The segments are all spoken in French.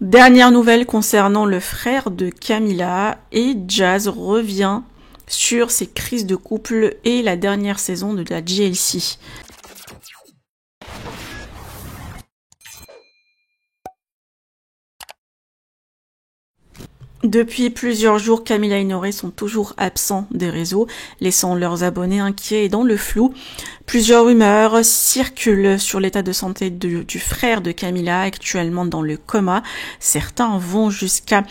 Dernière nouvelle concernant le frère de Camila, et Jazz revient sur ses crises de couple et la dernière saison de la JLC. Depuis plusieurs jours, Camila et Noré sont toujours absents des réseaux, laissant leurs abonnés inquiets et dans le flou. Plusieurs rumeurs circulent sur l'état de santé du frère de Camila, actuellement dans le coma. Certains vont jusqu'à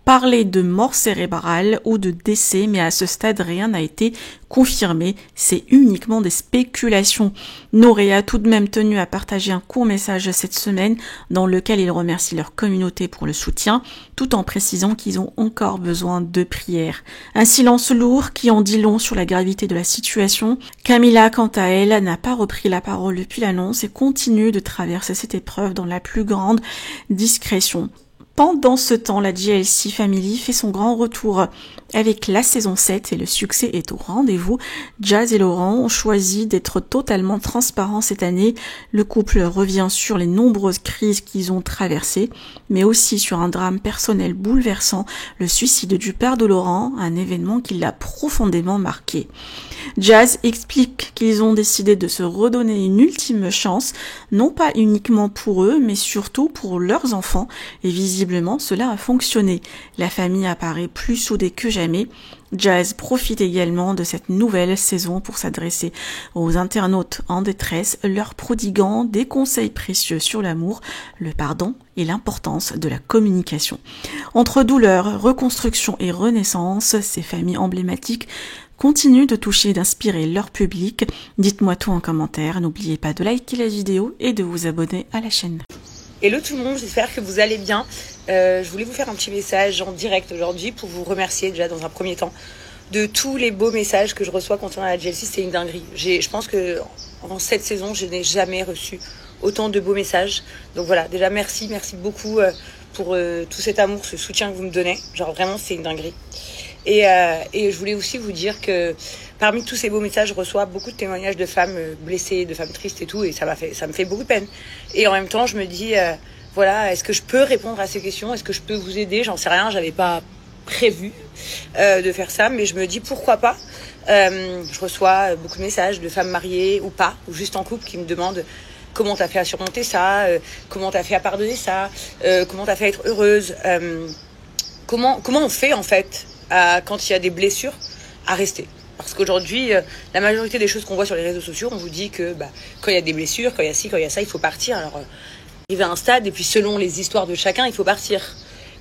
parler de mort cérébrale ou de décès, mais à ce stade, rien n'a été confirmé. C'est uniquement des spéculations. Noré a tout de même tenu à partager un court message cette semaine dans lequel il remercie leur communauté pour le soutien, tout en précisant qu'ils ont encore besoin de prières. Un silence lourd qui en dit long sur la gravité de la situation. Camila, quant à elle, n'a pas repris la parole depuis l'annonce et continue de traverser cette épreuve dans la plus grande discrétion. Pendant ce temps, la JLC Family fait son grand retour avec la saison 7 et le succès est au rendez-vous. Jazz et Laurent ont choisi d'être totalement transparents cette année. Le couple revient sur les nombreuses crises qu'ils ont traversées, mais aussi sur un drame personnel bouleversant, le suicide du père de Laurent, un événement qui l'a profondément marqué. Jazz explique qu'ils ont décidé de se redonner une ultime chance, non pas uniquement pour eux, mais surtout pour leurs enfants, et visiblement cela a fonctionné. La famille apparaît plus soudée que jamais. Jazz profite également de cette nouvelle saison pour s'adresser aux internautes en détresse, leur prodiguant des conseils précieux sur l'amour, le pardon et l'importance de la communication. Entre douleur, reconstruction et renaissance, ces familles emblématiques continuent de toucher et d'inspirer leur public. Dites-moi tout en commentaire, n'oubliez pas de liker la vidéo et de vous abonner à la chaîne. Hello tout le monde, j'espère que vous allez bien. Je voulais vous faire un petit message en direct aujourd'hui pour vous remercier déjà dans un premier temps de tous les beaux messages que je reçois concernant la JLC. C'est une dinguerie. Je pense que en cette saison, je n'ai jamais reçu autant de beaux messages. Donc voilà, déjà merci beaucoup pour tout cet amour, ce soutien que vous me donnez. Genre vraiment, c'est une dinguerie. Et je voulais aussi vous dire que parmi tous ces beaux messages, je reçois beaucoup de témoignages de femmes blessées, de femmes tristes et tout, et ça me fait beaucoup de peine. Et en même temps, je me dis, voilà, est-ce que je peux répondre à ces questions? Est-ce que je peux vous aider? J'en sais rien, j'avais pas prévu de faire ça, mais je me dis pourquoi pas. Je reçois beaucoup de messages de femmes mariées ou pas, ou juste en couple, qui me demandent comment t'as fait à surmonter ça, comment t'as fait à pardonner ça, comment t'as fait à être heureuse, comment on fait en fait quand il y a des blessures à rester. Parce qu'aujourd'hui, la majorité des choses qu'on voit sur les réseaux sociaux, on vous dit que quand il y a des blessures, quand il y a ci, quand il y a ça, il faut partir. Alors, arriver à un stade, et puis selon les histoires de chacun, il faut partir.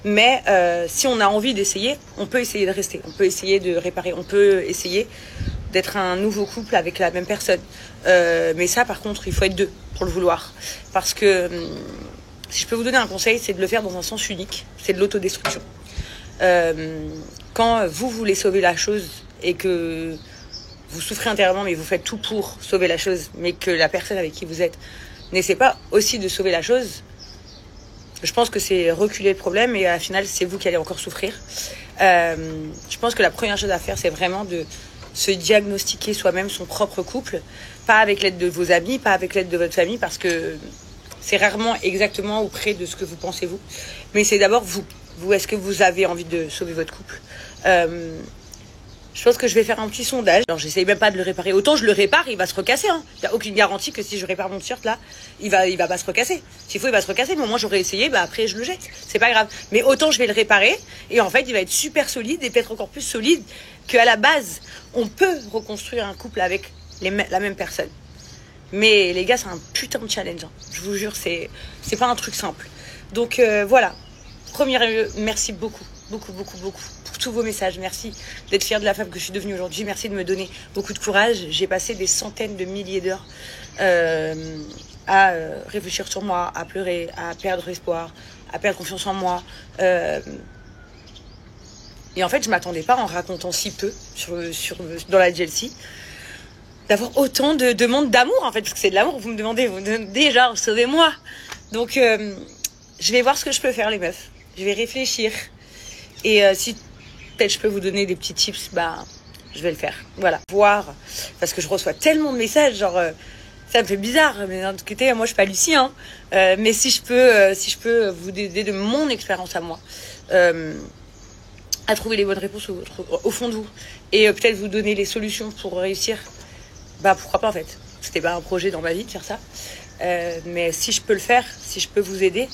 Mais si on a envie d'essayer, on peut essayer de rester, on peut essayer de réparer, on peut essayer d'être un nouveau couple avec la même personne. Mais ça, par contre, il faut être deux pour le vouloir. Parce que si je peux vous donner un conseil, c'est de le faire dans un sens unique, c'est de l'autodestruction. Quand vous voulez sauver la chose et que vous souffrez intérieurement mais vous faites tout pour sauver la chose, mais que la personne avec qui vous êtes n'essaie pas aussi de sauver la chose, je pense que c'est reculer le problème et à la finale c'est vous qui allez encore souffrir. Je pense que la première chose à faire, c'est vraiment de se diagnostiquer soi-même son propre couple, pas avec l'aide de vos amis, pas avec l'aide de votre famille, parce que c'est rarement exactement auprès de ce que vous pensez vous, mais c'est d'abord vous. Vous, est-ce que vous avez envie de sauver votre couple? Je pense que je vais faire un petit sondage. Alors, j'essaye même pas de le réparer. Autant je le répare, il va se recasser. Il n'y a aucune garantie que si je répare mon t-shirt là, il va pas se recasser. S'il faut, il va se recasser. Mais moi, j'aurais essayé. Après, je le jette. C'est pas grave. Mais autant je vais le réparer. Et en fait, il va être super solide et peut-être encore plus solide qu'à la base. On peut reconstruire un couple avec la même personne. Mais les gars, c'est un putain de challenge. Je vous jure, c'est pas un truc simple. Donc voilà. Première, merci beaucoup pour tous vos messages. Merci d'être fière de la femme que je suis devenue aujourd'hui. Merci de me donner beaucoup de courage. J'ai passé des centaines de milliers d'heures à réfléchir sur moi, à pleurer, à perdre espoir, à perdre confiance en moi. Et en fait, je m'attendais pas, en racontant si peu dans la JLC, d'avoir autant de demandes d'amour, en fait, parce que c'est de l'amour. Vous me demandez déjà, sauvez-moi. Donc, je vais voir ce que je peux faire, les meufs. Je vais réfléchir. Et si peut-être je peux vous donner des petits tips, je vais le faire. Voilà. Voir, parce que je reçois tellement de messages, genre, Ça me fait bizarre, mais d'un autre côté, moi je suis pas Lucie, hein. Mais si je peux vous aider de mon expérience à moi, à trouver les bonnes réponses au fond de vous, et peut-être vous donner les solutions pour réussir, bah pourquoi pas en fait. C'était pas un projet dans ma vie de faire ça, mais si je peux le faire, si je peux vous aider,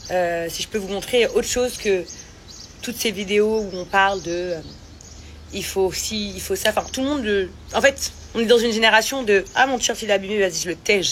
si je peux vous montrer autre chose que toutes ces vidéos où on parle de il faut ça, enfin tout le monde en fait on est dans une génération de ah mon t-shirt il est abîmé, vas-y je le tège.